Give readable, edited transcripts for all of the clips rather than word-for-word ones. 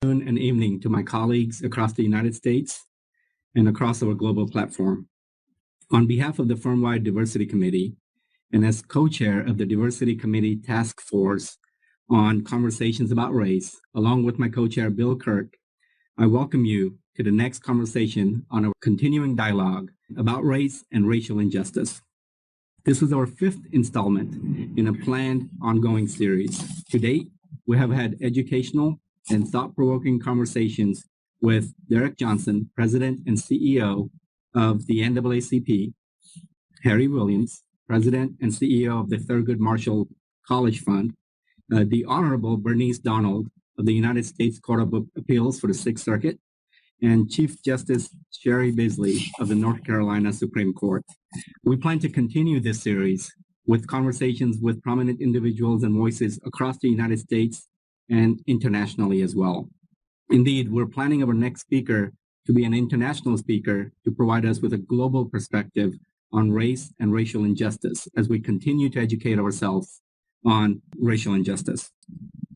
And evening to my colleagues across the United States and across our global platform. On behalf of the firm-wide Diversity Committee, and as co-chair of the Diversity Committee Task Force on Conversations about Race, along with my co-chair Bill Kirk, I welcome you to the next conversation on our continuing dialogue about race and racial injustice. This is our fifth installment in a planned ongoing series. To date, we have had educational and thought-provoking conversations with Derek Johnson, President and CEO of the NAACP, Harry Williams, President and CEO of the Thurgood Marshall College Fund, the Honorable Bernice Donald of the United States Court of Appeals for the Sixth Circuit, and Chief Justice Sherry Bisley of the North Carolina Supreme Court. We plan to continue this series with conversations with prominent individuals and voices across the United States and internationally as well. Indeed, we're planning our next speaker to be an international speaker to provide us with a global perspective on race and racial injustice as we continue to educate ourselves on racial injustice.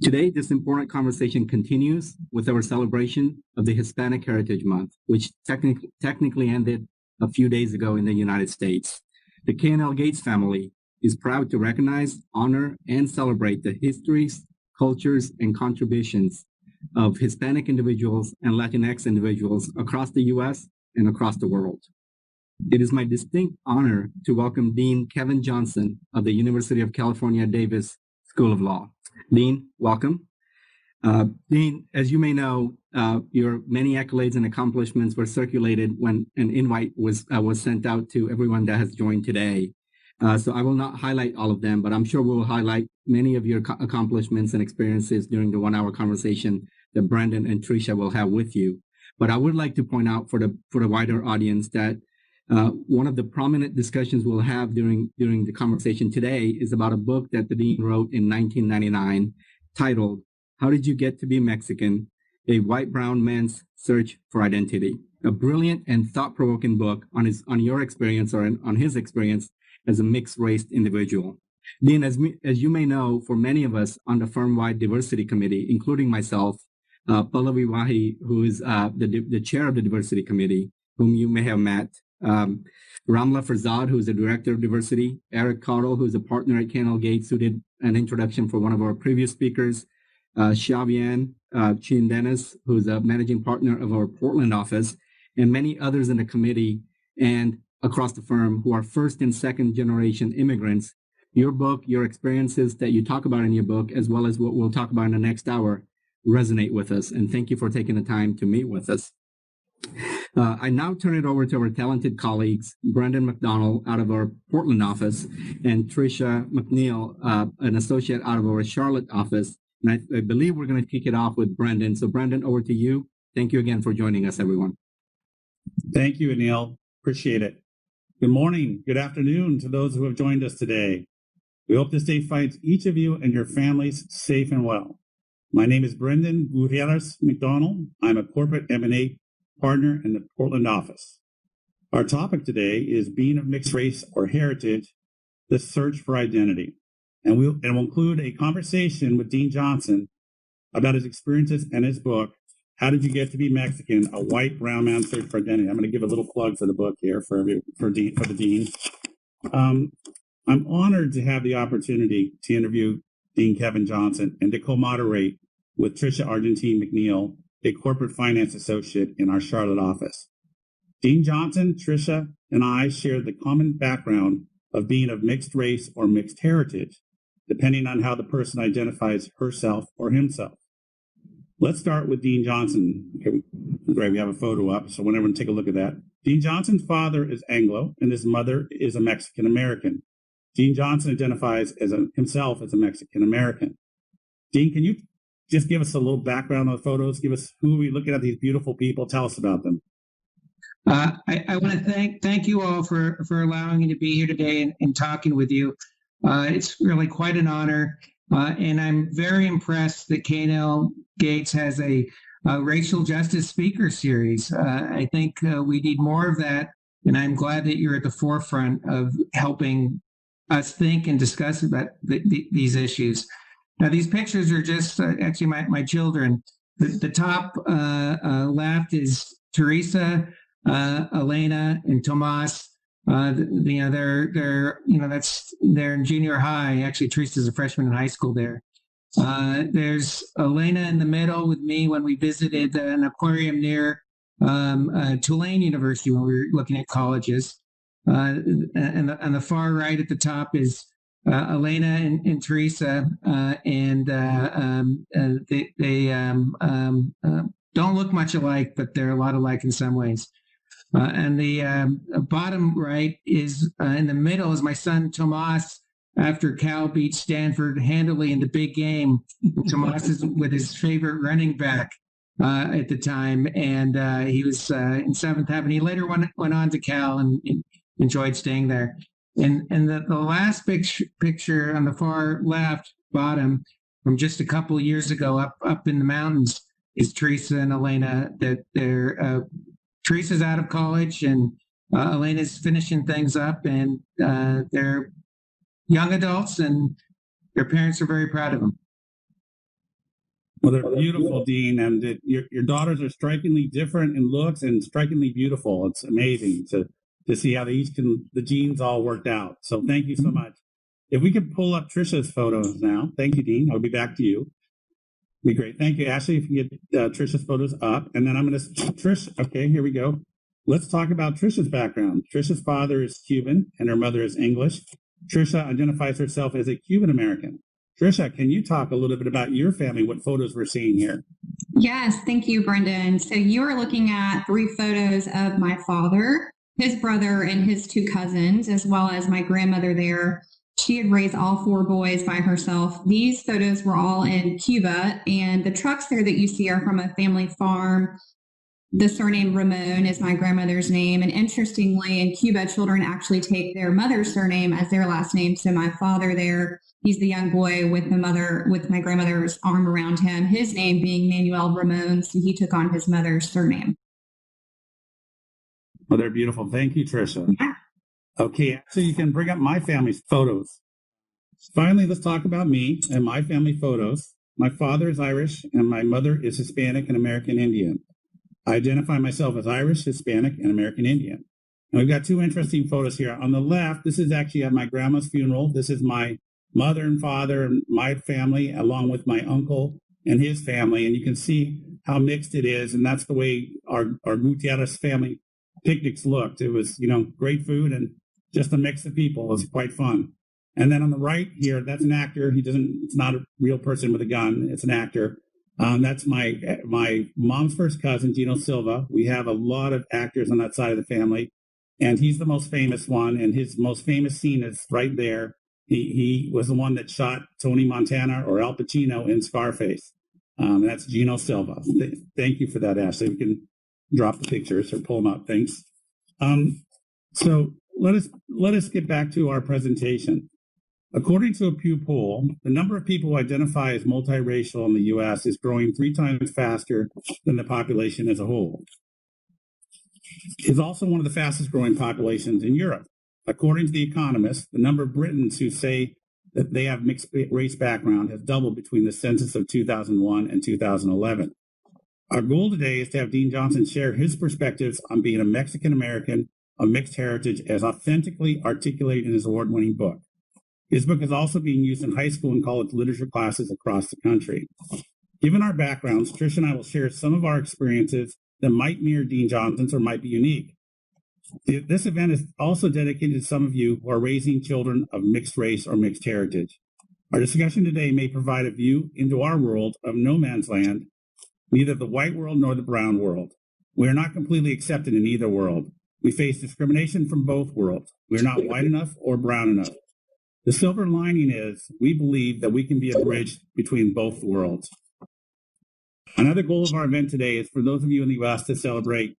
Today, this important conversation continues with our celebration of the Hispanic Heritage Month, which technically ended a few days ago in the United States. The K&L Gates family is proud to recognize, honor, and celebrate the histories, cultures, and contributions of Hispanic individuals and Latinx individuals across the U.S. and across the world. It is my distinct honor to welcome Dean Kevin Johnson of the University of California, Davis School of Law. Dean, welcome. Dean, as you may know, your many accolades and accomplishments were circulated when an invite was sent out to everyone that has joined today. So I will not highlight all of them, but I'm sure we'll highlight many of your accomplishments and experiences during the 1 hour conversation that Brandon and Tricia will have with you. But I would like to point out for the wider audience that one of the prominent discussions we'll have during the conversation today is about a book that the Dean wrote in 1999 titled, "How Did You Get to Be Mexican? A White Brown Man's Search for Identity." A brilliant and thought-provoking book on your experience or on his experience as a mixed-race individual. Dean, as you may know, for many of us on the firm-wide Diversity Committee, including myself, Pallavi Wahi, who is the chair of the Diversity Committee, whom you may have met, Ramla Farzad, who is the director of diversity, Eric Cottle, who is a partner at K&L Gates, who did an introduction for one of our previous speakers, Xiaobian Chin Dennis, who is a managing partner of our Portland office, and many others in the committee and across the firm who are first and second generation immigrants. Your book, your experiences that you talk about in your book, as well as what we'll talk about in the next hour, resonate with us. And thank you for taking the time to meet with us. I now turn it over to our talented colleagues, Brendan McDonald out of our Portland office, and Tricia McNeil, an associate out of our Charlotte office. And I believe we're going to kick it off with Brendan. So Brendan, over to you. Thank you again for joining us, everyone. Thank you, Anil. Appreciate it. Good morning, good afternoon to those who have joined us today. We hope this day finds each of you and your families safe and well. My name is Brendan Gutierrez McDonald. I'm a corporate M&A partner in the Portland office. Our topic today is being of mixed race or heritage, the search for identity. And we'll include a conversation with Dean Johnson about his experiences and his book, How Did You Get to Be Mexican? A White Brown Man's Search for Identity. I'm going to give a little plug for the book here for the Dean. I'm honored to have the opportunity to interview Dean Kevin Johnson and to co-moderate with Tricia Argentine McNeil, a corporate finance associate in our Charlotte office. Dean Johnson, Tricia, and I share the common background of being of mixed race or mixed heritage, depending on how the person identifies herself or himself. Let's start with Dean Johnson. Okay, great, we have a photo up, so whenever we take a look at that. Dean Johnson's father is Anglo, and his mother is a Mexican American. Dean Johnson identifies himself as a Mexican American. Dean, can you just give us a little background on the photos? Give us who are we looking at, these beautiful people? Tell us about them. I want to thank you all for allowing me to be here today and talking with you. It's really quite an honor, and I'm very impressed that K&L Gates has a racial justice speaker series. I think we need more of that, and I'm glad that you're at the forefront of helping us think and discuss about these issues. Now, these pictures are just actually my children. the top left is Teresa, Elena, and Tomas. They're in junior high. Actually, Teresa's a freshman in high school there. There's Elena in the middle with me when we visited an aquarium near Tulane University when we were looking at colleges. And on the far right at the top is Elena and Teresa, and they don't look much alike, but they're a lot alike in some ways. And the bottom right is in the middle is my son Tomas. After Cal beat Stanford handily in the big game, Tomas is with his favorite running back at the time, and he was in Seventh Heaven. He later went on to Cal and enjoyed staying there. And the last picture on the far left bottom from just a couple of years ago up in the mountains is Teresa and Elena. That they're Teresa's out of college and Elena's finishing things up, and they're young adults, and their parents are very proud of them. Well, they're beautiful, Dean, and your daughters are strikingly different in looks and strikingly beautiful. It's amazing to see how the genes all worked out. So thank you so much. If we could pull up Trisha's photos now. Thank you, Dean. I'll be back to you. Be great. Thank you, Ashley. If you get Trisha's photos up, and then I'm going to Trish. Okay, here we go. Let's talk about Trisha's background. Trisha's father is Cuban and her mother is English. Trisha identifies herself as a Cuban American. Trisha, can you talk a little bit about your family, what photos we're seeing here? Yes, thank you, Brendan. So you are looking at 3 photos of my father, his brother, and his 2 cousins, as well as my grandmother there. She had raised all 4 boys by herself. These photos were all in Cuba, and the trucks there that you see are from a family farm. The surname Ramon is my grandmother's name. And interestingly, in Cuba, children actually take their mother's surname as their last name. So my father there, he's the young boy with my grandmother's arm around him, his name being Manuel Ramon. So he took on his mother's surname. Well, they're beautiful. Thank you, Trisha. Yeah. Okay, so you can bring up my family's photos. Finally, let's talk about me and my family photos. My father is Irish and my mother is Hispanic and American Indian. I identify myself as Irish, Hispanic, and American Indian. And we've got 2 interesting photos here. On the left, this is actually at my grandma's funeral. This is my mother and father and my family, along with my uncle and his family. And you can see how mixed it is. And that's the way our Gutierrez family picnics looked. It was, great food and just a mix of people. It was quite fun. And then on the right here, that's an actor. It's not a real person with a gun. It's an actor. That's my mom's first cousin, Gino Silva. We have a lot of actors on that side of the family, and he's the most famous one. And his most famous scene is right there. He was the one that shot Tony Montana or Al Pacino in Scarface. That's Gino Silva. Thank you for that, Ashley. We can drop the pictures or pull them up. Thanks. So let us get back to our presentation. According to a Pew poll, the number of people who identify as multiracial in the U.S. is growing 3 times faster than the population as a whole. It's also one of the fastest growing populations in Europe. According to The Economist, the number of Britons who say that they have mixed race background has doubled between the census of 2001 and 2011. Our goal today is to have Dean Johnson share his perspectives on being a Mexican American of mixed heritage as authentically articulated in his award-winning book. His book is also being used in high school and college literature classes across the country. Given our backgrounds, Trish and I will share some of our experiences that might mirror Dean Johnson's or might be unique. This event is also dedicated to some of you who are raising children of mixed race or mixed heritage. Our discussion today may provide a view into our world of no man's land, neither the white world nor the brown world. We are not completely accepted in either world. We face discrimination from both worlds. We are not white enough or brown enough. The silver lining is we believe that we can be a bridge between both worlds. Another goal of our event today is for those of you in the U.S. to celebrate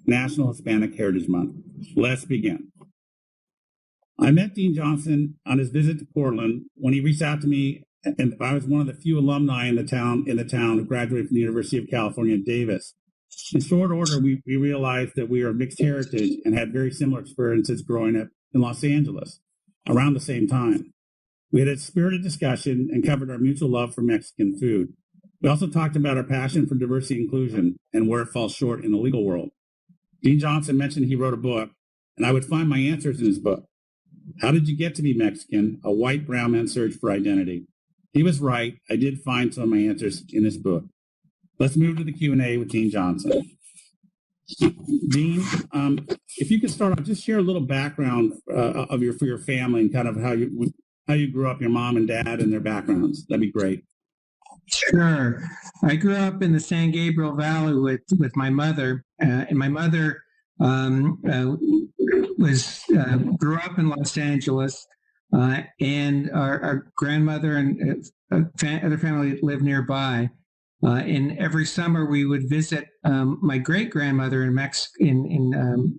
National Hispanic Heritage Month. Let's begin. I met Dean Johnson on his visit to Portland when he reached out to me, and I was one of the few alumni in the town who graduated from the University of California, Davis. In short order, we realized that we are of mixed heritage and had very similar experiences growing up in Los Angeles around the same time. We had a spirited discussion and covered our mutual love for Mexican food. We also talked about our passion for diversity and inclusion and where it falls short in the legal world. Dean Johnson mentioned he wrote a book, and I would find my answers in his book. How Did You Get to Be Mexican? A White Brown Man's Search for Identity. He was right. I did find some of my answers in his book. Let's move to the Q&A with Dean Johnson. Dean, if you could start off, just share a little background for your family and kind of how you grew up, your mom and dad and their backgrounds. That'd be great. Sure. I grew up in the San Gabriel Valley with my mother, and my mother grew up in Los Angeles, and our grandmother and other family lived nearby. And every summer we would visit my great grandmother in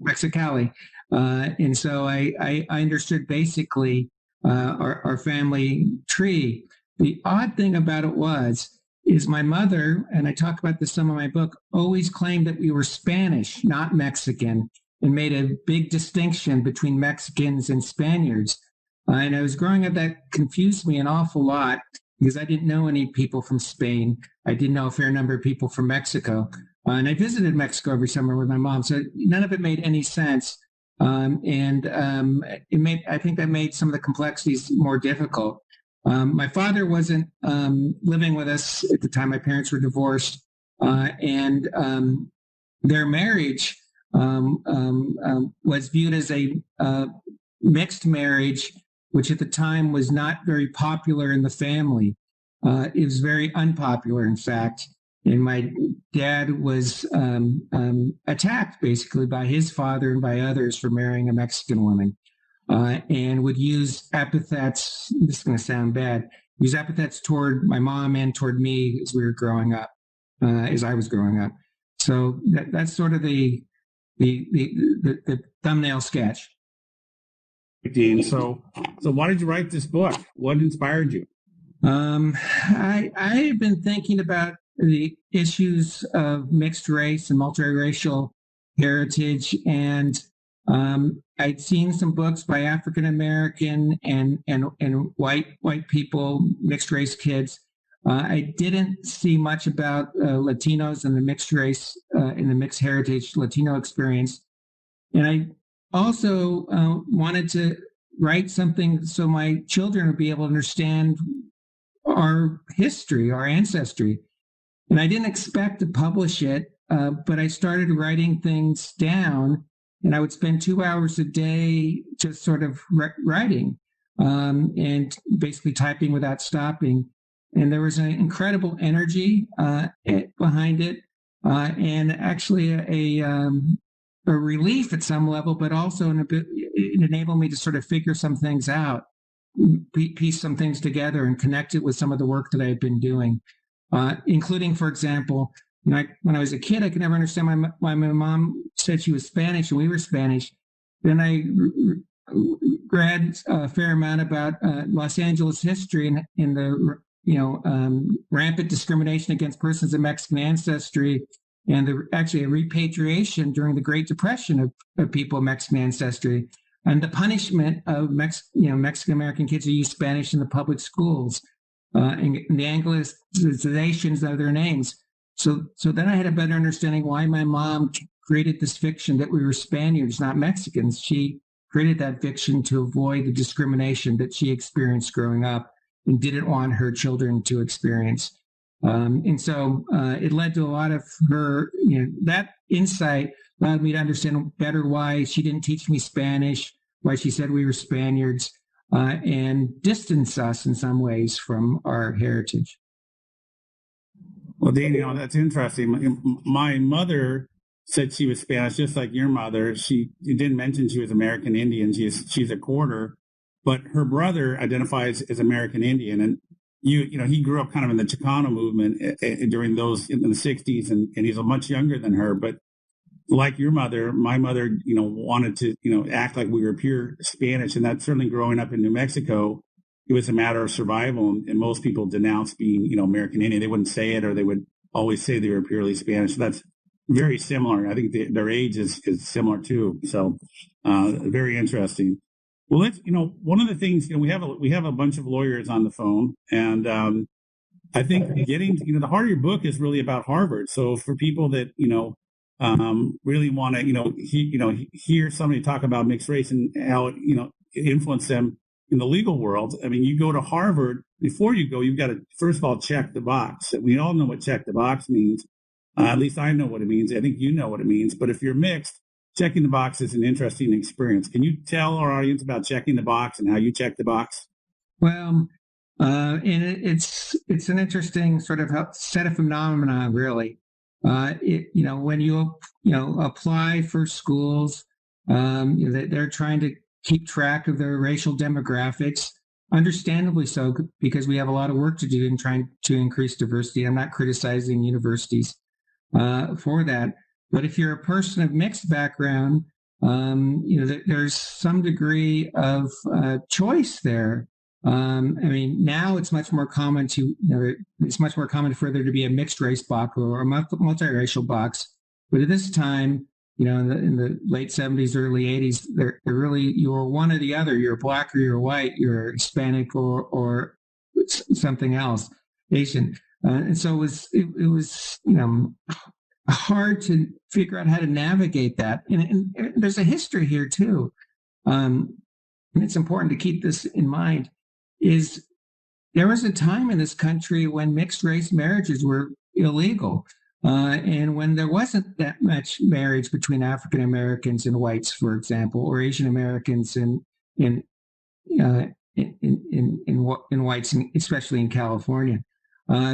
Mexicali, and so I understood basically our family tree. The odd thing about it is my mother, and I talk about this some in my book, always claimed that we were Spanish, not Mexican, and made a big distinction between Mexicans and Spaniards. And I was growing up, that confused me an awful lot because I didn't know any people from Spain. I didn't know a fair number of people from Mexico. And I visited Mexico every summer with my mom, so none of it made any sense. I think that made some of the complexities more difficult. My father wasn't living with us at the time. My parents were divorced, and their marriage was viewed as a mixed marriage, which at the time was not very popular in the family. It was very unpopular, in fact. And my dad was attacked basically by his father and by others for marrying a Mexican woman. And would use epithets, this is going to sound bad, use epithets toward my mom and toward me as we were growing up, as I was growing up. So that's sort of the thumbnail sketch. Dean, so why did you write this book? What inspired you? I've been thinking about the issues of mixed race and multiracial heritage, and I'd seen some books by African American and white people, mixed race kids. I didn't see much about Latinos and the mixed race and the mixed heritage Latino experience, and I also wanted to write something so my children would be able to understand our history, our ancestry. And I didn't expect to publish it, but I started writing things down. And I would spend 2 hours a day just sort of writing and basically typing without stopping. And there was an incredible energy behind it, and actually a relief at some level, but also it enabled me to sort of figure some things out, piece some things together, and connect it with some of the work that I had been doing, including, for example, when I was a kid, I could never understand why my mom said she was Spanish and we were Spanish. Then I read a fair amount about Los Angeles history and the rampant discrimination against persons of Mexican ancestry, and actually a repatriation during the Great Depression of people of Mexican ancestry, and the punishment of Mexican American kids who use Spanish in the public schools, and the Anglicizations of their names. So then I had a better understanding why my mom created this fiction that we were Spaniards, not Mexicans. She created that fiction to avoid the discrimination that she experienced growing up and didn't want her children to experience. And so it led to a lot of her, that insight allowed me to understand better why she didn't teach me Spanish, why she said we were Spaniards, and distance us in some ways from our heritage. Well, Dean, that's interesting. My mother said she was Spanish, just like your mother. She didn't mention she was American Indian. She's a quarter, but her brother identifies as American Indian, and he grew up kind of in the Chicano movement during those in the 60s, and he's much younger than her. But like your mother, my mother, wanted to, act like we were pure Spanish, and that's certainly growing up in New Mexico. It was a matter of survival, and most people denounced being, American Indian. They wouldn't say it, or they would always say they were purely Spanish. So that's very similar. I think their age is similar too. So very interesting. Well, one of the things, we have a bunch of lawyers on the phone, and I think getting, the heart of your book is really about Harvard. So for people that, really want to, hear somebody talk about mixed race and how it influenced them in the legal world. I mean, you go to Harvard, before you go, you've got to, first of all, check the box. We all know what check the box means. At least I know what it means. I think you know what it means. But if you're mixed, checking the box is an interesting experience. Can you tell our audience about checking the box and how you check the box? Well, and it's an interesting sort of set of phenomena, really. When you apply for schools, they're trying to keep track of their racial demographics, understandably so, because we have a lot of work to do in trying to increase diversity. I'm not criticizing universities for that, but if you're a person of mixed background, there's some degree of choice there. I mean, now it's much more common for there to be a mixed race box or a multiracial box. But at this time, in the late 70s, early 80s, they're really, you were one or the other. You're black or you're white, you're Hispanic or something else, Asian. And so it was hard to figure out how to navigate that. And there's a history here too. And it's important to keep this in mind, is there was a time in this country when mixed race marriages were illegal. And when there wasn't that much marriage between African Americans and whites, for example, or Asian Americans and whites, especially in California.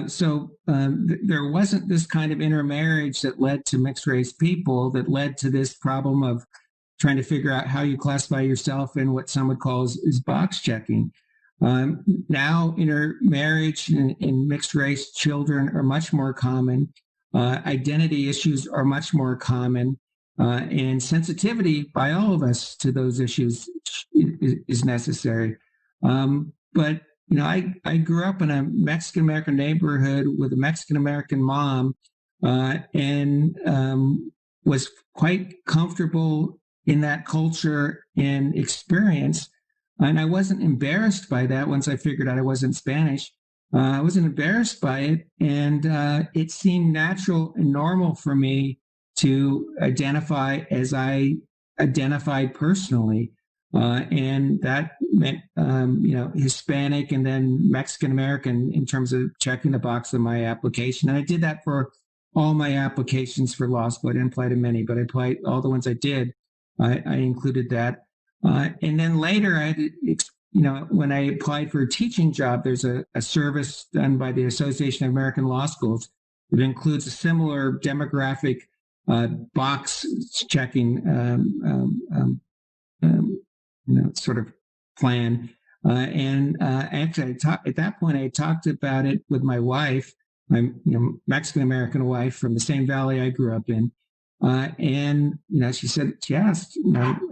So there wasn't this kind of intermarriage that led to mixed race people, that led to this problem of trying to figure out how you classify yourself in what some would call is box checking. Now intermarriage and mixed race children are much more common. Identity issues are much more common, and sensitivity by all of us to those issues is necessary. But I grew up in a Mexican American neighborhood with a Mexican American mom, and was quite comfortable in that culture and experience. And I wasn't embarrassed by that once I figured out I wasn't Spanish. I wasn't embarrassed by it. And it seemed natural and normal for me to identify as I identified personally. And that meant, Hispanic and then Mexican American in terms of checking the box on my application. And I did that for all my applications for law school. I didn't apply to many, but I applied all the ones I did. I included that. And then later, when I applied for a teaching job, there's a service done by the Association of American Law Schools that includes a similar demographic box checking sort of plan. Actually, at that point, I talked about it with my wife, my Mexican American wife from the same valley I grew up in. And she asked,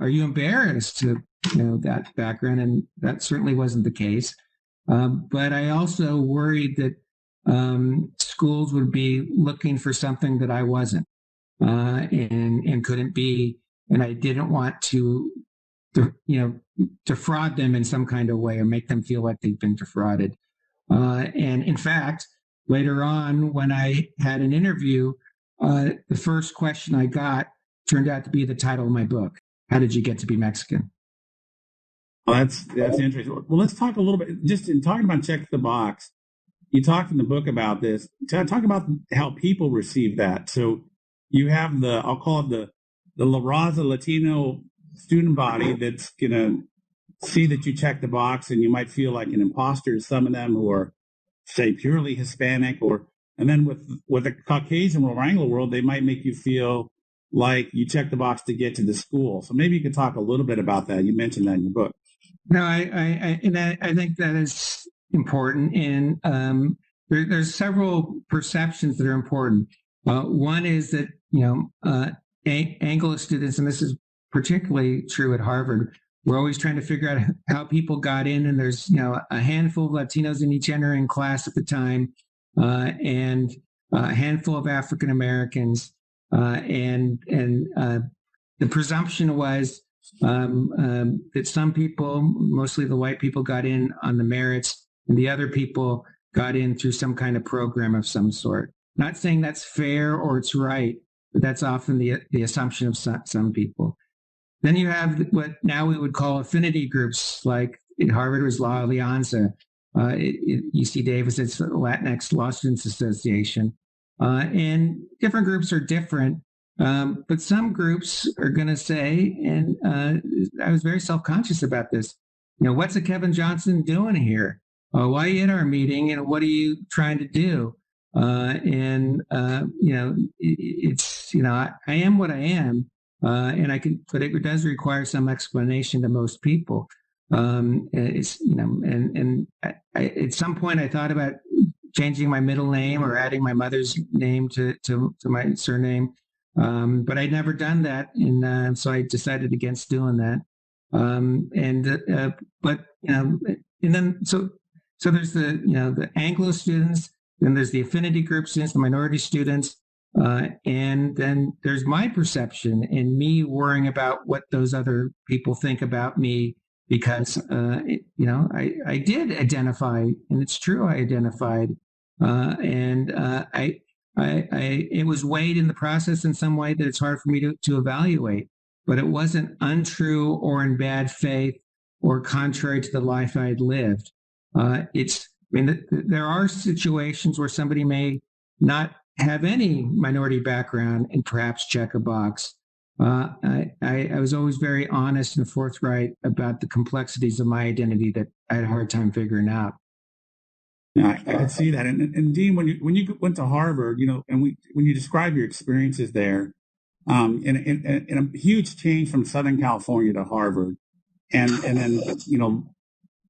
are you embarrassed to that background? And that certainly wasn't the case. But I also worried that schools would be looking for something that I wasn't, and couldn't be. And I didn't want to defraud them in some kind of way or make them feel like they've been defrauded. And in fact, later on, when I had an interview, the first question I got turned out to be the title of my book. How did you get to be Mexican? Well, that's interesting. Well, let's talk a little bit, just in talking about check the box. You talked in the book about this. Talk about how people receive that. So you have I'll call it the La Raza Latino student body that's going to see that you check the box, and you might feel like an imposter to some of them who are, say, purely Hispanic, and then with the Caucasian world or Anglo world, they might make you feel like you check the box to get to the school. So maybe you could talk a little bit about that. You mentioned that in your book. No, I think that is important, and there's several perceptions that are important. One is that Anglo students, and this is particularly true at Harvard, we're always trying to figure out how people got in, and there's a handful of Latinos in each entering class at the time, and a handful of African Americans, and the presumption was that some people, mostly the white people, got in on the merits, and the other people got in through some kind of program of some sort. Not saying that's fair or it's right, but that's often the assumption of some people. Then you have what now we would call affinity groups, like at Harvard was La Alianza. At UC Davis, it's the Latinx Law Students Association. And different groups are different. But some groups are going to say, and I was very self-conscious about this, what's a Kevin Johnson doing here? Why are you at our meeting, and what are you trying to do? It's, I am what I am, but it does require some explanation to most people. At some point I thought about changing my middle name or adding my mother's name to my surname. But I'd never done that. And so I decided against doing that. So there's the Anglo students, then there's the affinity group students, the minority students, and then there's my perception and me worrying about what those other people think about me, because I did identify, and it's true, I identified, it was weighed in the process in some way that it's hard for me to evaluate, but it wasn't untrue or in bad faith or contrary to the life I'd lived. There are situations where somebody may not have any minority background and perhaps check a box. I was always very honest and forthright about the complexities of my identity that I had a hard time figuring out. Yeah, I could see that. And Dean, when you went to Harvard, and when you describe your experiences there, and a huge change from Southern California to Harvard, and then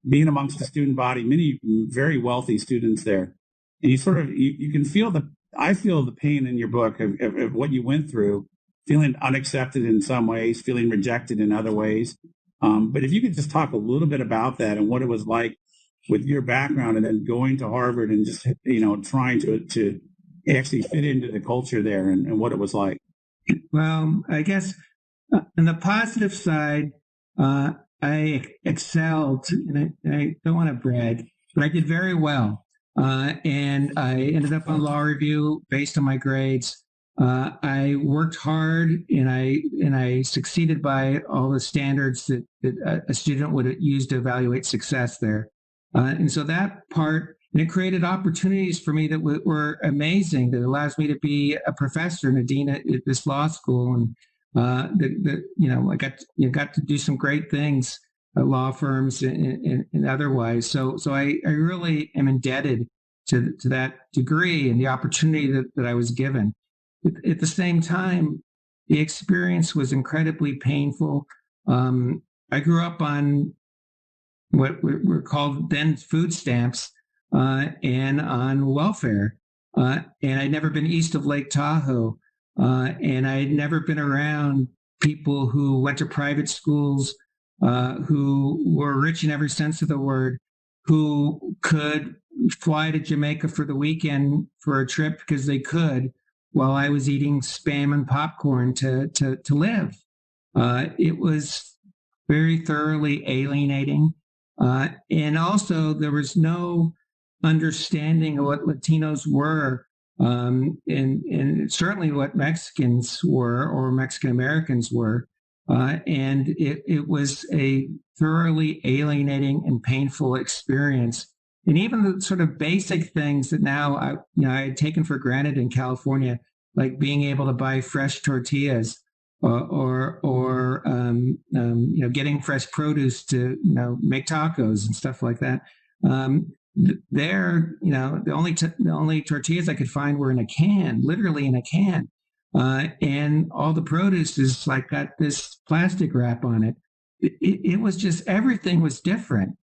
being amongst the student body, many very wealthy students there, and you can feel I feel the pain in your book of what you went through, feeling unaccepted in some ways, feeling rejected in other ways. But if you could just talk a little bit about that and what it was like with your background, and then going to Harvard and just trying to actually fit into the culture there, and what it was like. Well, I guess on the positive side, I excelled, and I don't want to brag, but I did very well. And I ended up on law review based on my grades. I worked hard, and I succeeded by all the standards that a student would use to evaluate success there. And so that part, and it created opportunities for me that were amazing, that allows me to be a professor and a dean at this law school. And I got to do some great things at law firms and otherwise. So I really am indebted to that degree and the opportunity that I was given. At the same time, the experience was incredibly painful. I grew up on what were called then food stamps and on welfare. And I'd never been east of Lake Tahoe. And I'd never been around people who went to private schools, who were rich in every sense of the word, who could fly to Jamaica for the weekend for a trip because they could, while I was eating Spam and popcorn to live. It was very thoroughly alienating. And also, there was no understanding of what Latinos were, and certainly what Mexicans were or Mexican Americans were. And it was a thoroughly alienating and painful experience. And even the sort of basic things that now I had taken for granted in California, like being able to buy fresh tortillas, or getting fresh produce to make tacos and stuff like that. There, the only tortillas I could find were in a can, literally in a can, and all the produce is like got this plastic wrap on it. It was just, everything was different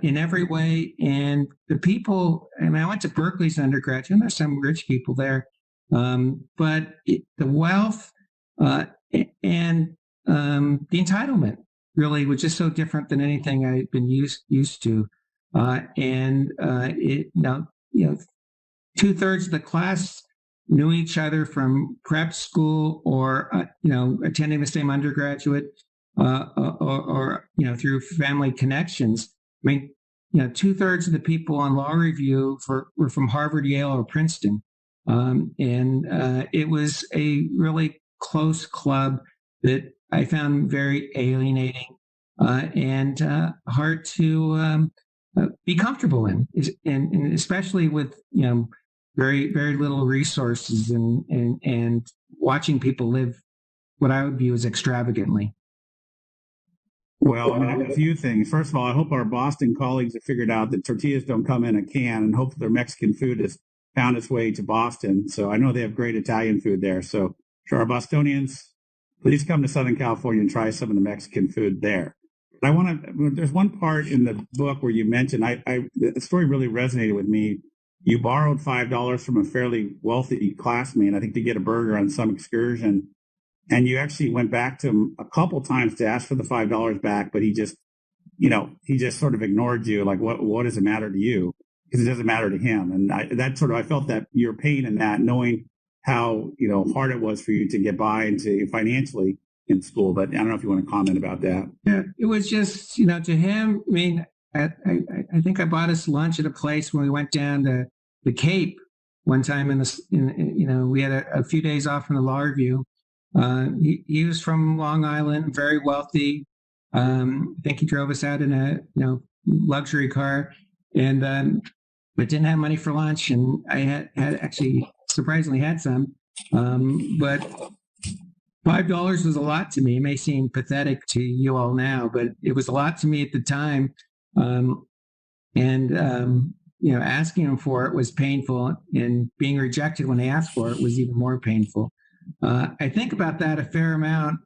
in every way, and the people. I mean, I went to Berkeley's undergraduate, and there's some rich people there, but the wealth. And the entitlement really was just so different than anything I'd been used to. And 2/3 of the class knew each other from prep school or attending the same undergraduate or through family connections. I mean, 2/3 of the people on law review were from Harvard, Yale, or Princeton. It was a really close club that I found very alienating and hard to be comfortable in, and especially with very very little resources and watching people live what I would view as extravagantly. Well, I mean, a few things. First of all, I hope our Boston colleagues have figured out that tortillas don't come in a can, and hope their Mexican food has found its way to Boston. So I know they have great Italian food there. So to our Bostonians, please come to Southern California and try some of the Mexican food there. But there's one part in the book where you mentioned, the story really resonated with me. You borrowed $5 from a fairly wealthy classmate, I think, to get a burger on some excursion. And you actually went back to him a couple times to ask for the $5 back, but he just sort of ignored you. Like, what does it matter to you? Because it doesn't matter to him. And I felt that your pain in that, knowing how, hard it was for you to get by into financially in school. But I don't know if you want to comment about that. Yeah, it was just, to him, I mean, I think I bought us lunch at a place when we went down to the Cape one time we had a few days off from the law review. He was from Long Island, very wealthy. I think he drove us out in a luxury car, and but didn't have money for lunch. And I had actually surprisingly had some, but $5 was a lot to me. It may seem pathetic to you all now, but it was a lot to me at the time. Asking him for it was painful, and being rejected when they asked for it was even more painful. I think about that a fair amount,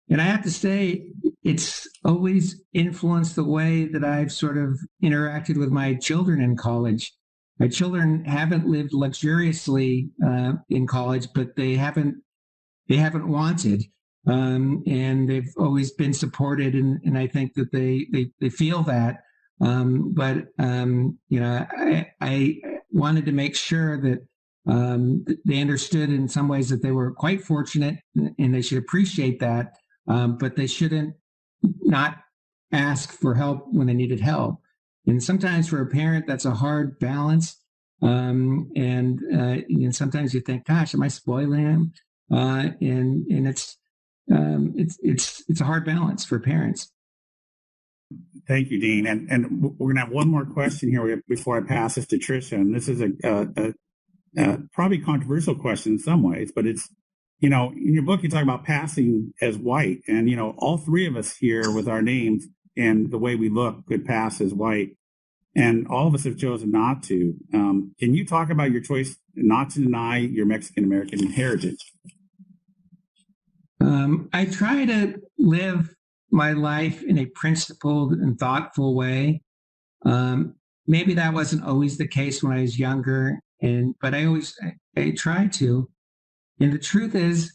and I have to say it's always influenced the way that I've sort of interacted with my children in college. My children haven't lived luxuriously in college, but they haven't wanted, and they've always been supported, and I think that they feel that. I wanted to make sure that they understood in some ways that they were quite fortunate, and they should appreciate that, but they shouldn't not ask for help when they needed help. And sometimes for a parent, that's a hard balance. Sometimes you think, gosh, am I spoiling him? And it's a hard balance for parents. Thank you, Dean. And we're going to have one more question here before I pass this to Tricia. And this is a probably controversial question in some ways, but it's, in your book, you talk about passing as white. And, all three of us here with our names and the way we look could pass as white. And all of us have chosen not to. Can you talk about your choice not to deny your Mexican-American heritage? I try to live my life in a principled and thoughtful way. Maybe that wasn't always the case when I was younger, but I try to. And the truth is,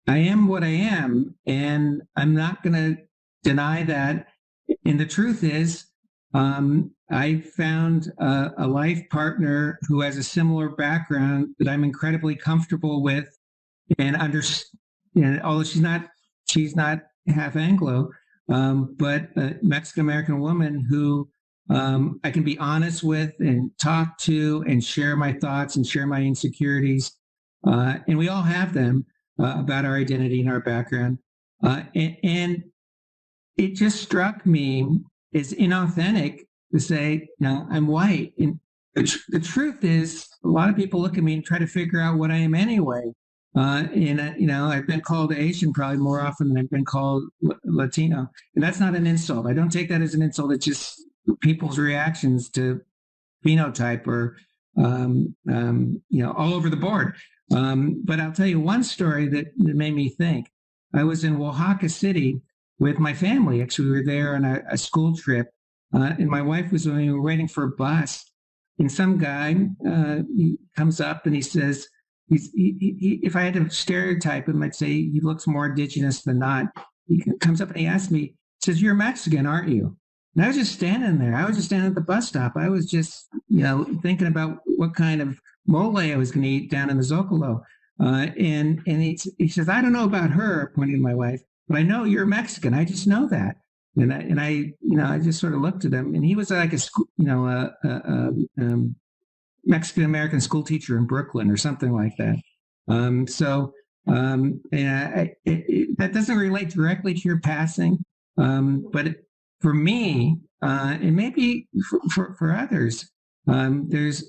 I am what I am, and I'm not going to deny that. And the truth is, I found a life partner who has a similar background that I'm incredibly comfortable with, and although she's not half Anglo, but a Mexican-American woman who I can be honest with and talk to and share my thoughts and share my insecurities. And we all have them about our identity and our background. And it just struck me as inauthentic to say, I'm white. And the truth is, a lot of people look at me and try to figure out what I am anyway. I've been called Asian probably more often than I've been called Latino. And that's not an insult. I don't take that as an insult. It's just people's reactions to phenotype or, all over the board. But I'll tell you one story that made me think. I was in Oaxaca City with my family. Actually, we were there on a school trip. And my wife was we were waiting for a bus. And some guy he comes up and he says, if I had to stereotype him, I'd say he looks more indigenous than not. He comes up and he asks me, says, "You're Mexican, aren't you?" And I was just standing there. I was just standing at the bus stop. I was just, thinking about what kind of mole I was going to eat down in the Zocalo. And he says, "I don't know about her," pointing to my wife, "but I know you're Mexican. I just know that." I just sort of looked at him, and he was like a Mexican American school teacher in Brooklyn or something like that. That doesn't relate directly to your passing, but for me, and maybe for others, there's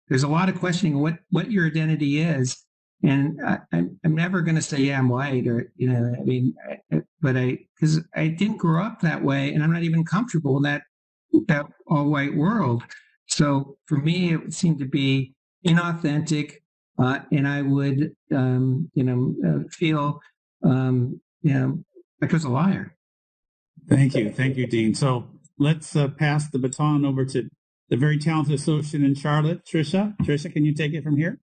there's a lot of questioning what your identity is, and I'm never going to say I'm white or because I didn't grow up that way, and I'm not even comfortable in that all white world. So for me, it seemed to be inauthentic, and I would feel like I was a liar. Thank you, Dean. So let's pass the baton over to the very talented associate in Charlotte, Trisha. Trisha, can you take it from here?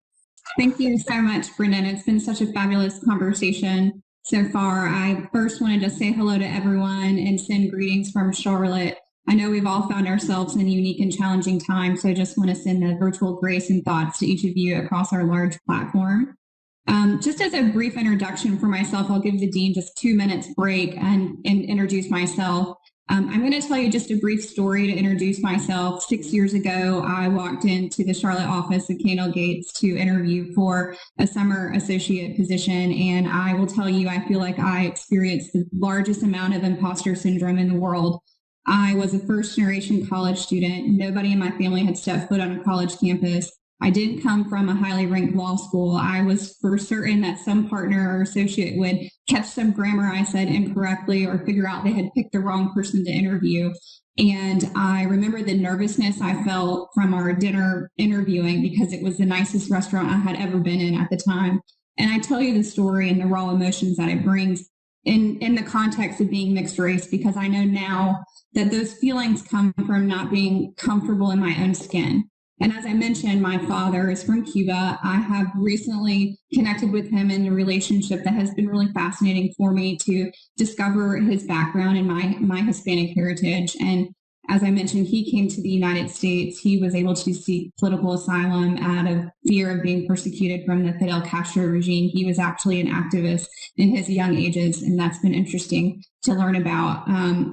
Thank you so much, Brendan. It's been such a fabulous conversation so far. I first wanted to say hello to everyone and send greetings from Charlotte. I know we've all found ourselves in a unique and challenging time, so I just want to send a virtual grace and thoughts to each of you across our large platform. Just as a brief introduction for myself, I'll give the Dean just 2 minutes break and introduce myself. I'm going to tell you just a brief story to introduce myself. 6 years ago, I walked into the Charlotte office of K&L Gates to interview for a summer associate position, and I will tell you, I feel like I experienced the largest amount of imposter syndrome in the world. I was a first-generation college student. Nobody in my family had stepped foot on a college campus. I didn't come from a highly ranked law school. I was for certain that some partner or associate would catch some grammar I said incorrectly or figure out they had picked the wrong person to interview. And I remember the nervousness I felt from our dinner interviewing because it was the nicest restaurant I had ever been in at the time. And I tell you the story and the raw emotions that it brings in the context of being mixed race, because I know now that those feelings come from not being comfortable in my own skin. And as I mentioned, my father is from Cuba. I have recently connected with him in a relationship that has been really fascinating for me to discover his background and my Hispanic heritage. And as I mentioned, he came to the United States. He was able to seek political asylum out of fear of being persecuted from the Fidel Castro regime. He was actually an activist in his young ages, and that's been interesting to learn about.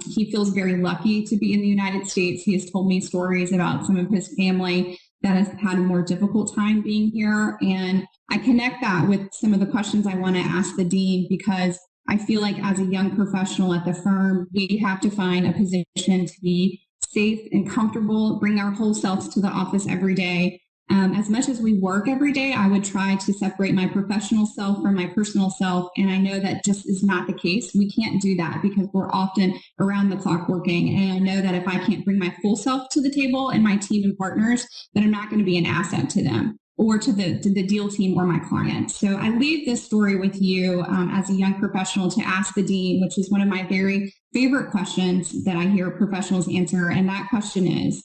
He feels very lucky to be in the United States. He has told me stories about some of his family that has had a more difficult time being here. And I connect that with some of the questions I want to ask the Dean, because I feel like as a young professional at the firm, we have to find a position to be safe and comfortable, bring our whole selves to the office every day. As much as we work every day, I would try to separate my professional self from my personal self. And I know that just is not the case. We can't do that because we're often around the clock working. And I know that if I can't bring my full self to the table and my team and partners, then I'm not going to be an asset to them or to the deal team or my clients. So I leave this story with you as a young professional to ask the Dean, which is one of my very favorite questions that I hear professionals answer. And that question is,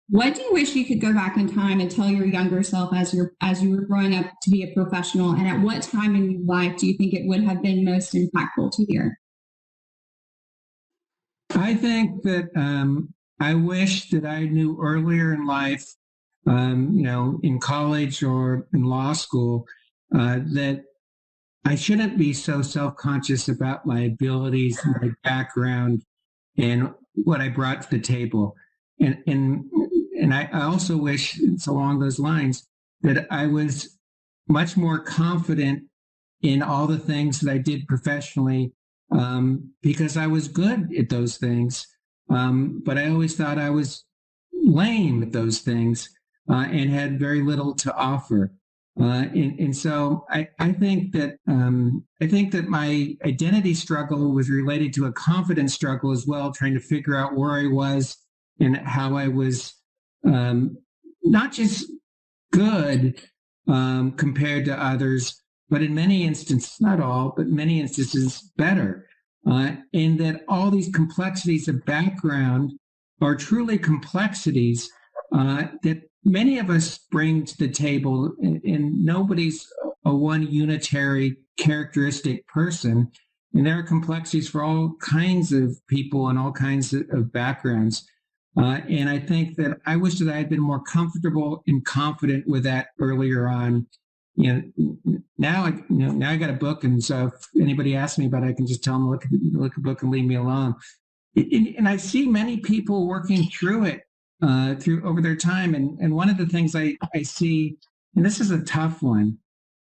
what do you wish you could go back in time and tell your younger self as you were growing up to be a professional? And at what time in your life do you think it would have been most impactful to hear? I think that I wish that I knew earlier in life, in college or in law school, that I shouldn't be so self-conscious about my abilities, my background, and what I brought to the table. And I also wish it's along those lines that I was much more confident in all the things that I did professionally, because I was good at those things. But I always thought I was lame at those things and had very little to offer. And so I think that my identity struggle was related to a confidence struggle as well, trying to figure out where I was and how I was not just good compared to others, but in many instances, not all, but many instances better. And that all these complexities of background are truly complexities that many of us bring to the table, and nobody's a one unitary characteristic person. And there are complexities for all kinds of people and all kinds of backgrounds. And I think that I wish that I had been more comfortable and confident with that earlier on. now I got a book, and so if anybody asks me about it, I can just tell them look a book and leave me alone. And I see many people working through it through over their time, and one of the things I see, and this is a tough one,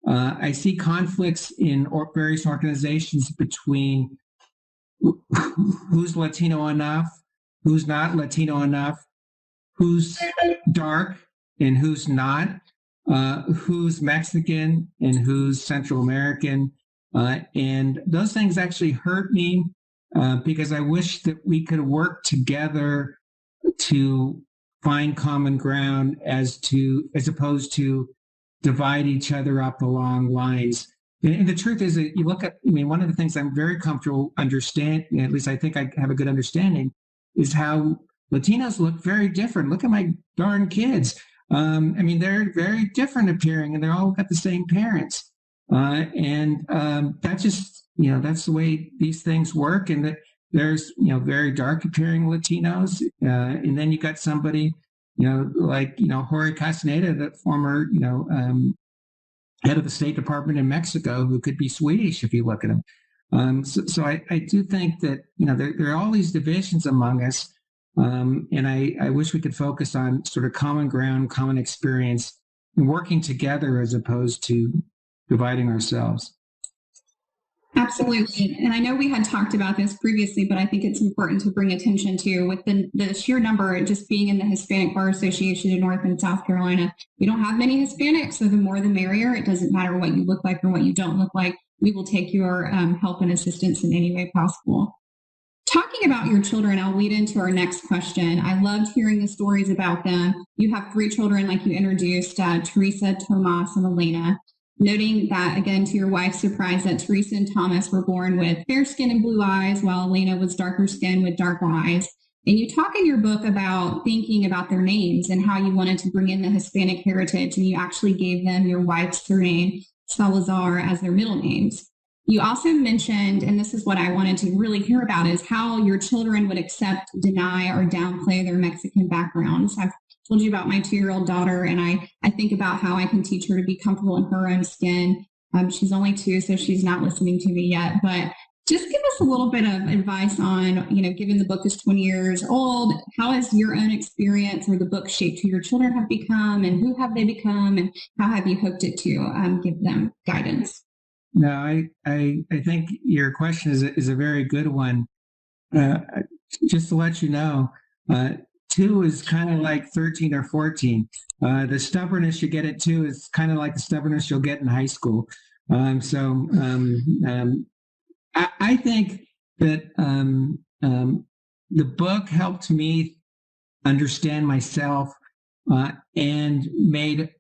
I see conflicts in various organizations between who's Latino enough, who's not Latino enough, who's dark and who's not, who's Mexican and who's Central American. And those things actually hurt me because I wish that we could work together to find common ground as opposed to divide each other up along lines. And the truth is that you look at, one of the things I'm very comfortable understanding, at least I think I have a good understanding, is how Latinos look very different. Look at my darn kids. They're very different appearing, and they're all got the same parents. That's just, that's the way these things work. And that there's, very dark appearing Latinos. And then you got somebody, like, Jorge Castaneda, the former, head of the State Department in Mexico, who could be Swedish if you look at him. So I do think that, there are all these divisions among us. And I wish we could focus on sort of common ground, common experience, and working together as opposed to dividing ourselves. Absolutely. And I know we had talked about this previously, but I think it's important to bring attention to with the sheer number, just being in the Hispanic Bar Association in North and South Carolina. We don't have many Hispanics, so the more the merrier. It doesn't matter what you look like or what you don't look like. We will take your help and assistance in any way possible. Talking about your children, I'll lead into our next question. I loved hearing the stories about them. You have 3 children, like you introduced, Teresa, Tomas, and Elena. Noting that, again, to your wife's surprise, that Teresa and Thomas were born with fair skin and blue eyes, while Elena was darker skin with dark eyes. And you talk in your book about thinking about their names and how you wanted to bring in the Hispanic heritage, and you actually gave them your wife's surname, Salazar, as their middle names. You also mentioned, and this is what I wanted to really hear about, is how your children would accept, deny, or downplay their Mexican backgrounds. I've told you about my 2-year-old daughter, and I think about how I can teach her to be comfortable in her own skin. She's only 2, so she's not listening to me yet, but just give us a little bit of advice on, given the book is 20 years old, how has your own experience or the book shaped who your children have become, and who have they become, and how have you hoped it to give them guidance? No, I think your question is a very good one. Just to let you know, 2 is kind of like 13 or 14. The stubbornness you get at 2 is kind of like the stubbornness you'll get in high school. I think that the book helped me understand myself and made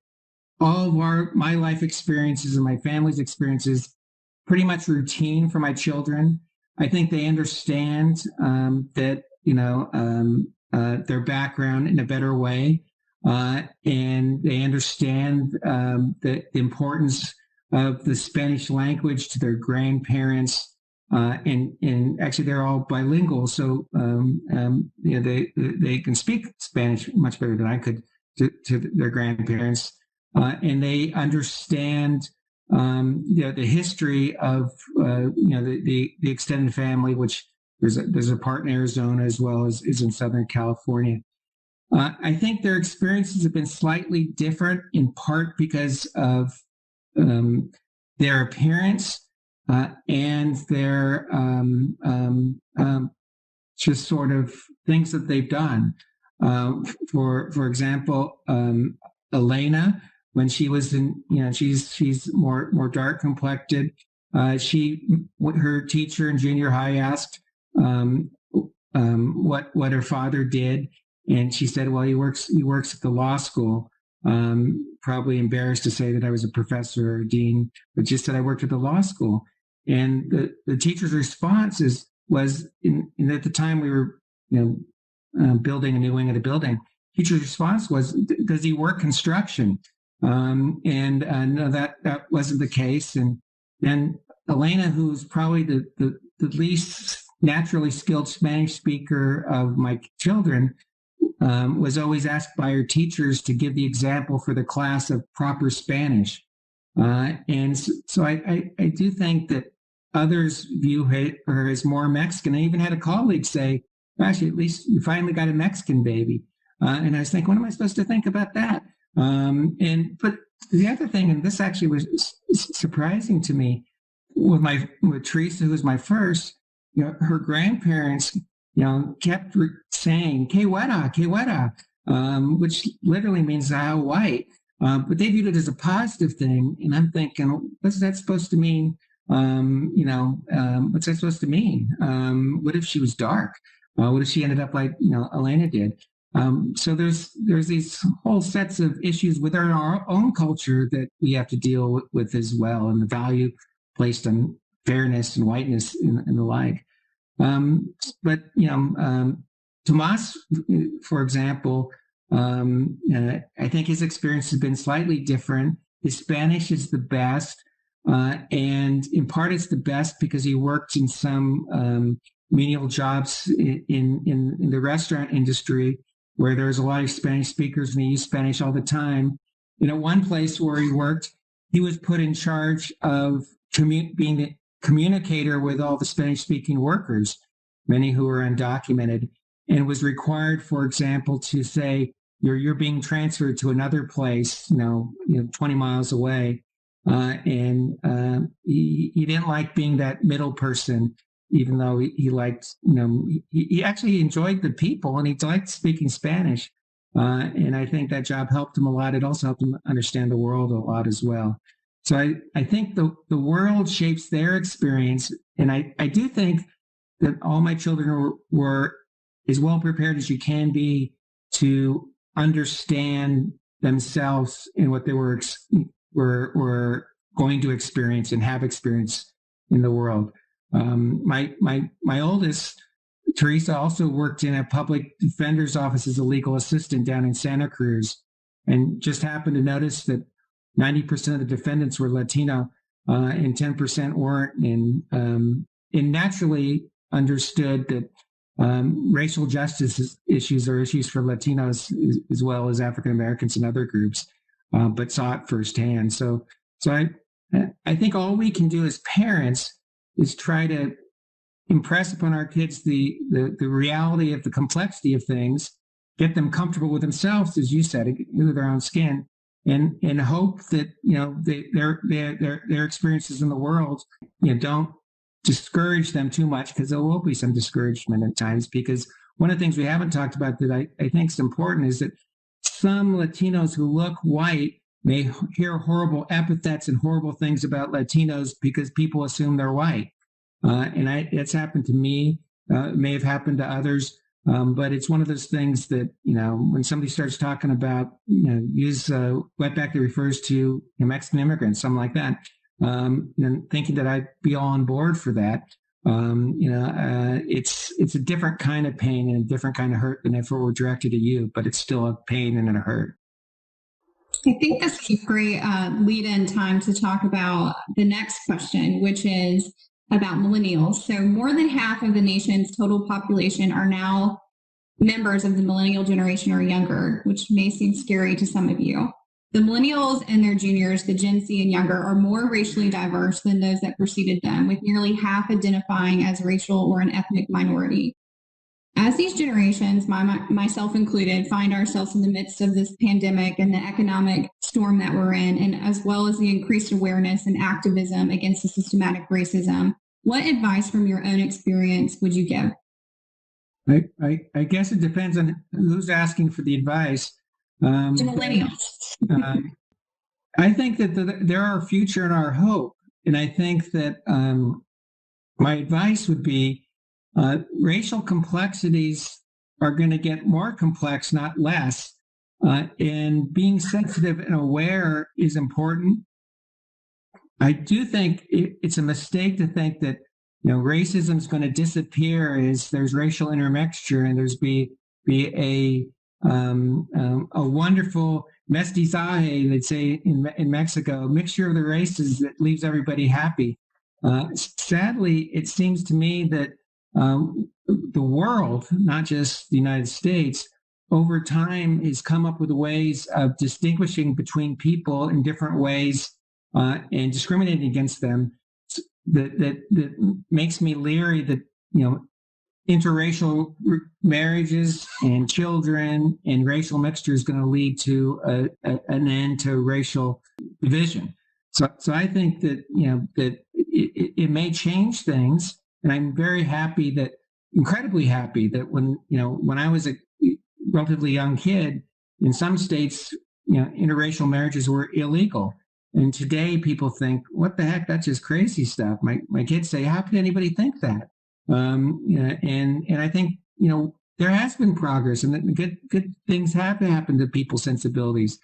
all of my life experiences and my family's experiences pretty much routine for my children. I think they understand that, their background in a better way. And they understand the importance of the Spanish language to their grandparents. And actually they're all bilingual. So, they can speak Spanish much better than I could to their grandparents. And they understand, the history of, the extended family, which there's a part in Arizona as well as is in Southern California. I think their experiences have been slightly different, in part because of their appearance and their just sort of things that they've done. For example, Elena, when she was in, she's more dark complected. Her teacher in junior high asked what her father did, and she said, "Well, he works at the law school." Probably embarrassed to say that I was a professor or a dean, but just said I worked at the law school. And the teacher's response was at the time we were, building a new wing of the building. Teacher's response was, "Does he work construction?" No, that wasn't the case. And then Elena, who's probably the least naturally skilled Spanish speaker of my children, was always asked by her teachers to give the example for the class of proper Spanish. So I do think that others view her as more Mexican. I even had a colleague say, gosh, at least you finally got a Mexican baby. And I was thinking, what am I supposed to think about that? But the other thing, and this actually was surprising to me, with Teresa, who was my first, her grandparents, kept saying "que wera," which literally means "how white." But they viewed it as a positive thing, and I'm thinking, what's that supposed to mean? What's that supposed to mean? What if she was dark? What if she ended up like Elena did? So there's these whole sets of issues within our own culture that we have to deal with as well, and the value placed on fairness and whiteness and the like. But Tomas, for example, I think his experience has been slightly different. His Spanish is the best, and in part it's the best because he worked in some menial jobs in the restaurant industry where there's a lot of Spanish speakers and he used Spanish all the time. And at one place where he worked, he was put in charge of being the communicator with all the Spanish-speaking workers, many who were undocumented, and was required, for example, to say, you're being transferred to another place, 20 miles away. He didn't like being that middle person, even though he liked, he actually enjoyed the people and he liked speaking Spanish. And I think that job helped him a lot. It also helped him understand the world a lot as well. So I think the world shapes their experience. And I do think that all my children were as well prepared as you can be to understand themselves and what they were going to experience and have experienced in the world. My oldest, Teresa, also worked in a public defender's office as a legal assistant down in Santa Cruz, and just happened to notice that 90% of the defendants were Latino and 10% weren't, and naturally understood that racial justice issues are issues for Latinos as well as African Americans and other groups, but saw it firsthand. So I think all we can do as parents is try to impress upon our kids the reality of the complexity of things, get them comfortable with themselves, as you said, with their own skin, and hope that their experiences in the world don't discourage them too much, because there will be some discouragement at times. Because one of the things we haven't talked about that I think is important is that some Latinos who look white may hear horrible epithets and horrible things about Latinos because people assume they're white. It's happened to me. It may have happened to others. But it's one of those things that, when somebody starts talking about, use wetback that refers to Mexican immigrants, something like that, and thinking that I'd be all on board for that, it's a different kind of pain and a different kind of hurt than if it were directed at you, but it's still a pain and a hurt. I think this is a great lead-in time to talk about the next question, which is about millennials. So more than half of the nation's total population are now members of the millennial generation or younger, which may seem scary to some of you. The millennials and their juniors, the Gen Z and younger, are more racially diverse than those that preceded them, with nearly half identifying as racial or an ethnic minority. As these generations, myself included, find ourselves in the midst of this pandemic and the economic storm that we're in, and as well as the increased awareness and activism against the systematic racism, what advice from your own experience would you give? I guess it depends on who's asking for the advice. To millennials. I think that they're our future and our hope. And I think that my advice would be racial complexities are going to get more complex, not less. And being sensitive and aware is important. I do think it's a mistake to think that racism is going to disappear as there's racial intermixture and there's be a wonderful mestizaje, they'd say in Mexico, mixture of the races that leaves everybody happy. Sadly, it seems to me that the world, not just the United States, over time has come up with ways of distinguishing between people in different ways and discriminating against them, that makes me leery that, interracial marriages and children and racial mixture is going to lead to an end to racial division. So I think that, that it may change things. And I'm incredibly happy that when I was a relatively young kid, in some states, interracial marriages were illegal. And today people think, what the heck, that's just crazy stuff. My kids say, how could anybody think that? And I think, there has been progress and good things have happened to people's sensibilities.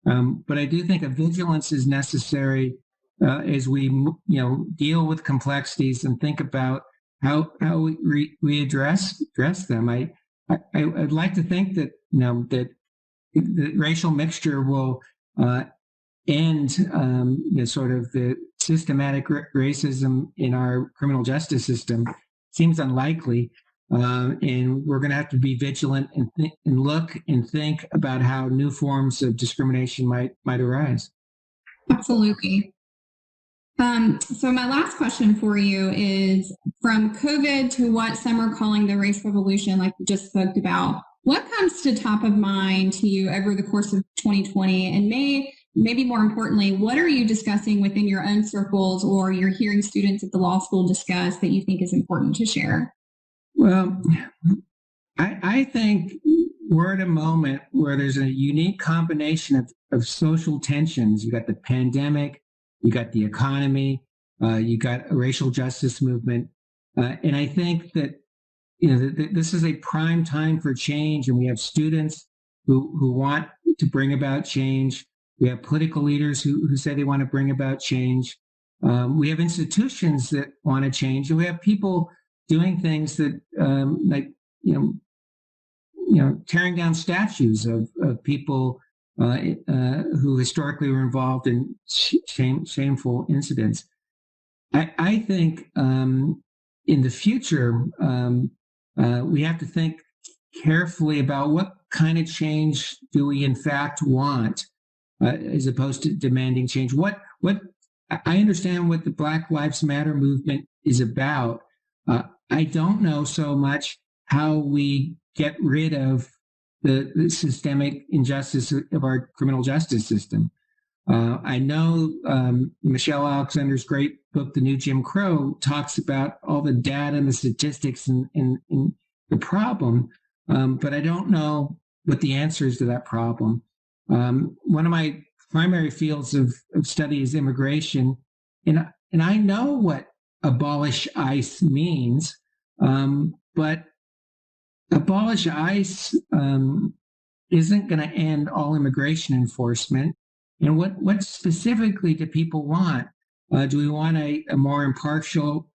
But I do think a vigilance is necessary as we, deal with complexities and think about how we address them. I'd like to think that, that the racial mixture will end sort of the systematic racism in our criminal justice system. Seems unlikely, and we're going to have to be vigilant and look and think about how new forms of discrimination might arise. Absolutely. So my last question for you is, from COVID to what some are calling the race revolution, like we just spoke about, what comes to top of mind to you over the course of 2020? And maybe more importantly, what are you discussing within your own circles, or you're hearing students at the law school discuss that you think is important to share? Well, I think we're at a moment where there's a unique combination of social tensions. You got the pandemic, you got the economy, you got a racial justice movement. And I think that, this is a prime time for change. And we have students who want to bring about change. We have political leaders who say they want to bring about change. We have institutions that want to change. And we have people doing things that, tearing down statues of people who historically were involved in shameful incidents. I think in the future, we have to think carefully about what kind of change do we in fact want, as opposed to demanding change. What I understand what the Black Lives Matter movement is about. I don't know so much how we get rid of the systemic injustice of our criminal justice system. I know Michelle Alexander's great book, The New Jim Crow, talks about all the data and the statistics and the problem, but I don't know what the answer is to that problem. One of my primary fields of study is immigration, and I know what abolish ICE means, but abolish ICE isn't going to end all immigration enforcement. And what specifically do people want? Do we want a more impartial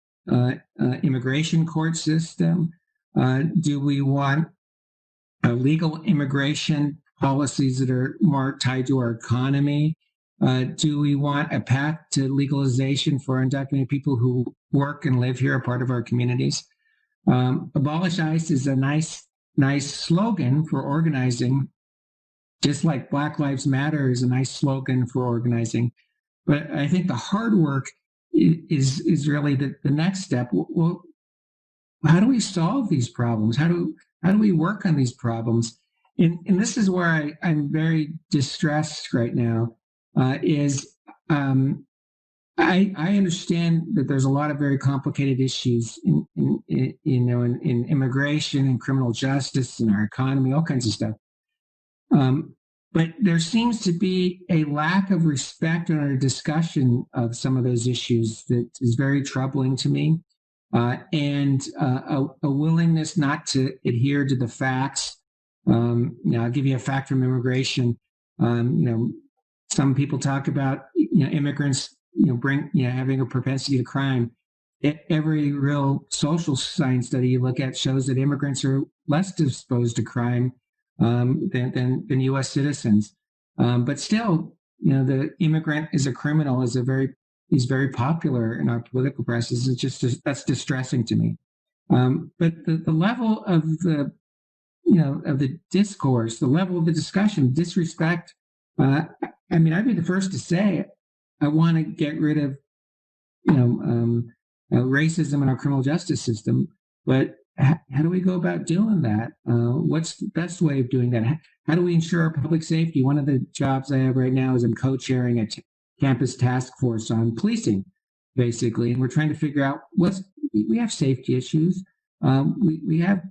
immigration court system? Do we want legal immigration policies that are more tied to our economy? Do we want a path to legalization for undocumented people who work and live here, a part of our communities? Abolish ICE is a nice slogan for organizing, just like Black Lives Matter is a nice slogan for organizing. But I think the hard work is really the next step. Well, how do we solve these problems? How do we work on these problems? And this is where I'm very distressed right now. I understand that there's a lot of very complicated issues in immigration and criminal justice and our economy, all kinds of stuff. But there seems to be a lack of respect in our discussion of some of those issues that is very troubling to me, and a willingness not to adhere to the facts. I'll give you a fact from immigration. Some people talk about immigrants having a propensity to crime. Every real social science study you look at shows that immigrants are less disposed to crime than U.S. citizens. But still, the immigrant is a criminal is very popular in our political press. That's distressing to me. But the level of the discourse, the level of the discussion, disrespect. I'd be the first to say I want to get rid of, racism in our criminal justice system, but how do we go about doing that? What's the best way of doing that? How do we ensure our public safety? One of the jobs I have right now is I'm co-chairing a campus task force on policing, basically, and we're trying to figure out we have safety issues. We have,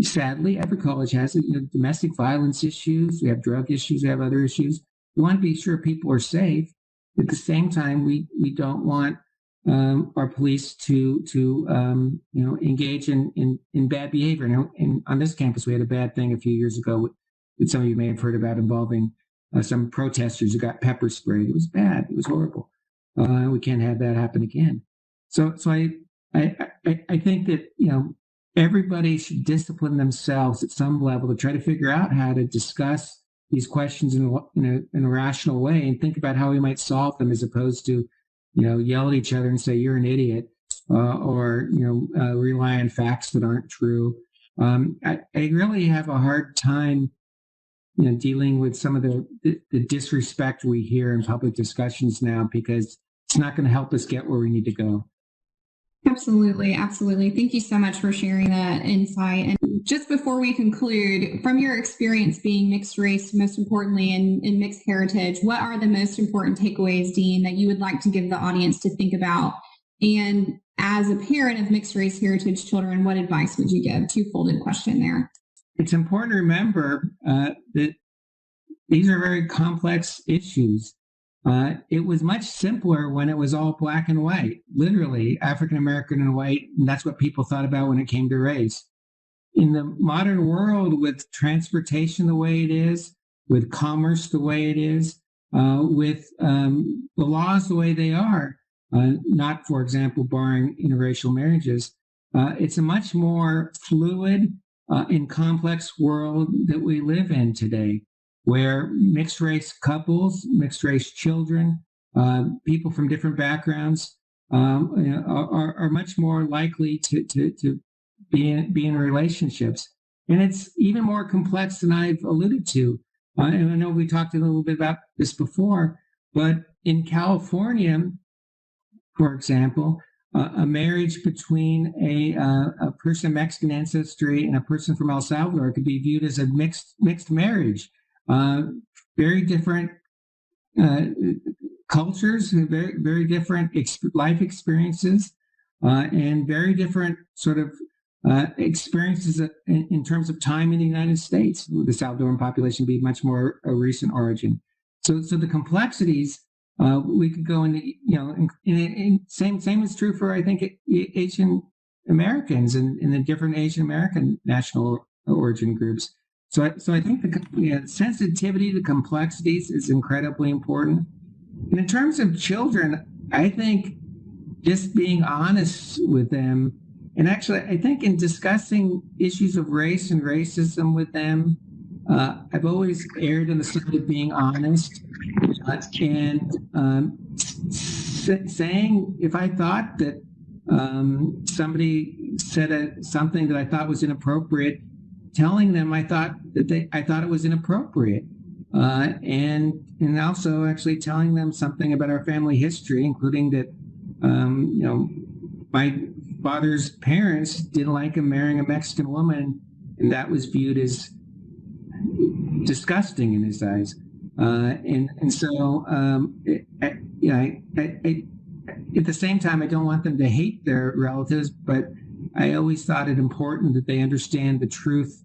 sadly, every college has it, domestic violence issues. We have drug issues. We have other issues. We want to be sure people are safe. At the same time, we don't want our police to engage in bad behavior. And on this campus, we had a bad thing a few years ago that some of you may have heard about involving some protesters who got pepper sprayed. It was bad. It was horrible. We can't have that happen again. So I think that everybody should discipline themselves at some level to try to figure out how to discuss these questions in a rational way and think about how we might solve them, as opposed to yell at each other and say you're an idiot, or rely on facts that aren't true. I really have a hard time dealing with some of the disrespect we hear in public discussions now, because it's not going to help us get where we need to go. Absolutely. Absolutely. Thank you so much for sharing that insight. And just before we conclude, from your experience being mixed race, most importantly, in mixed heritage, what are the most important takeaways, Dean, that you would like to give the audience to think about? And as a parent of mixed race heritage children, what advice would you give? Two-folded question there. It's important to remember that these are very complex issues. It was much simpler when it was all black and white, literally African American and white, and that's what people thought about when it came to race. In the modern world, with transportation the way it is, with commerce the way it is, with the laws the way they are, not, for example, barring interracial marriages, it's a much more fluid and complex world that we live in today, where mixed race couples, mixed race children, people from different backgrounds are much more likely to be in relationships. And it's even more complex than I've alluded to. And I know we talked a little bit about this before, but in California, for example, a marriage between a person of Mexican ancestry and a person from El Salvador could be viewed as a mixed marriage. Very different cultures, very, very different life experiences, and very different sort of experiences in terms of time in the United States, with the Salvadoran population being much more a recent origin. So the complexities, we could go into, same is true for, I think, Asian Americans and the different Asian American national origin groups. So I think the sensitivity to complexities is incredibly important. And in terms of children, I think just being honest with them, and actually I think in discussing issues of race and racism with them, I've always erred on the side of being honest, and saying if I thought that somebody said something that I thought was inappropriate, telling them I thought it was inappropriate, and also actually telling them something about our family history, including that my father's parents didn't like him marrying a Mexican woman, and that was viewed as disgusting in his eyes. So at the same time, I don't want them to hate their relatives, but I always thought it important that they understand the truth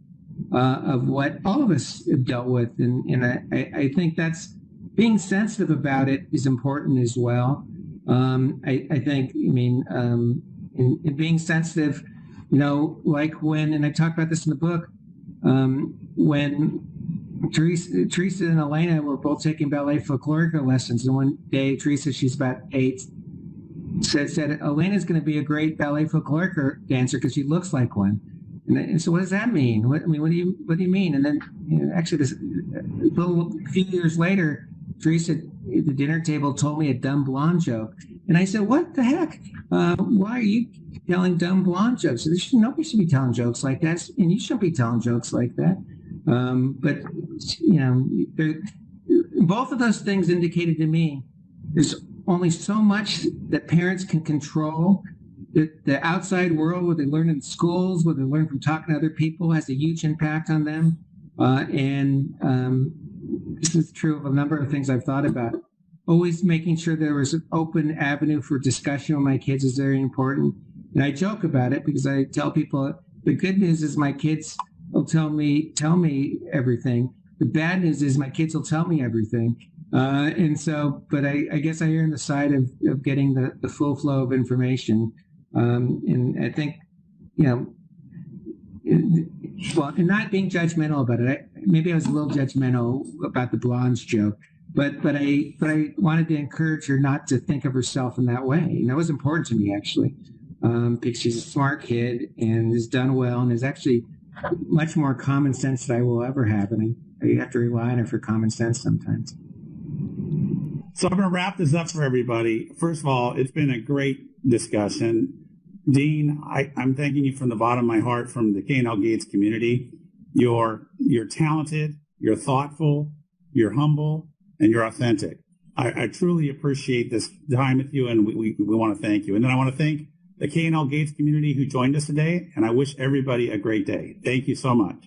of what all of us have dealt with. And I think that's being sensitive about it is important as well. I think, in being sensitive, like when, and I talk about this in the book, when Teresa and Elena were both taking ballet folklorica lessons, and one day Teresa, she's about 8, said Elena's going to be a great ballet folklorica dancer because she looks like one. And so, what does that mean? What do you mean? And then, actually, a few years later, Teresa at the dinner table told me a dumb blonde joke, and I said, "What the heck? Why are you telling dumb blonde jokes? Nobody should be telling jokes like that, and you shouldn't be telling jokes like that." But both of those things indicated to me there's only so much that parents can control. The outside world, what they learn in schools, what they learn from talking to other people, has a huge impact on them. This is true of a number of things I've thought about. Always making sure there was an open avenue for discussion with my kids is very important. And I joke about it because I tell people the good news is my kids will tell me everything. The bad news is my kids will tell me everything. But I guess I err on the side of getting the full flow of information. And I think, and not being judgmental about it. Maybe I was a little judgmental about the blondes joke, but I wanted to encourage her not to think of herself in that way. And that was important to me, actually, because she's a smart kid and has done well and is actually much more common sense than I will ever have. And I have to rely on her for common sense sometimes. So I'm going to wrap this up for everybody. First of all, it's been a great discussion. Dean, I'm thanking you from the bottom of my heart, from the K&L Gates community. You're talented, you're thoughtful, you're humble, and you're authentic. I truly appreciate this time with you, and we want to thank you. And then I want to thank the K&L Gates community who joined us today, and I wish everybody a great day. Thank you so much.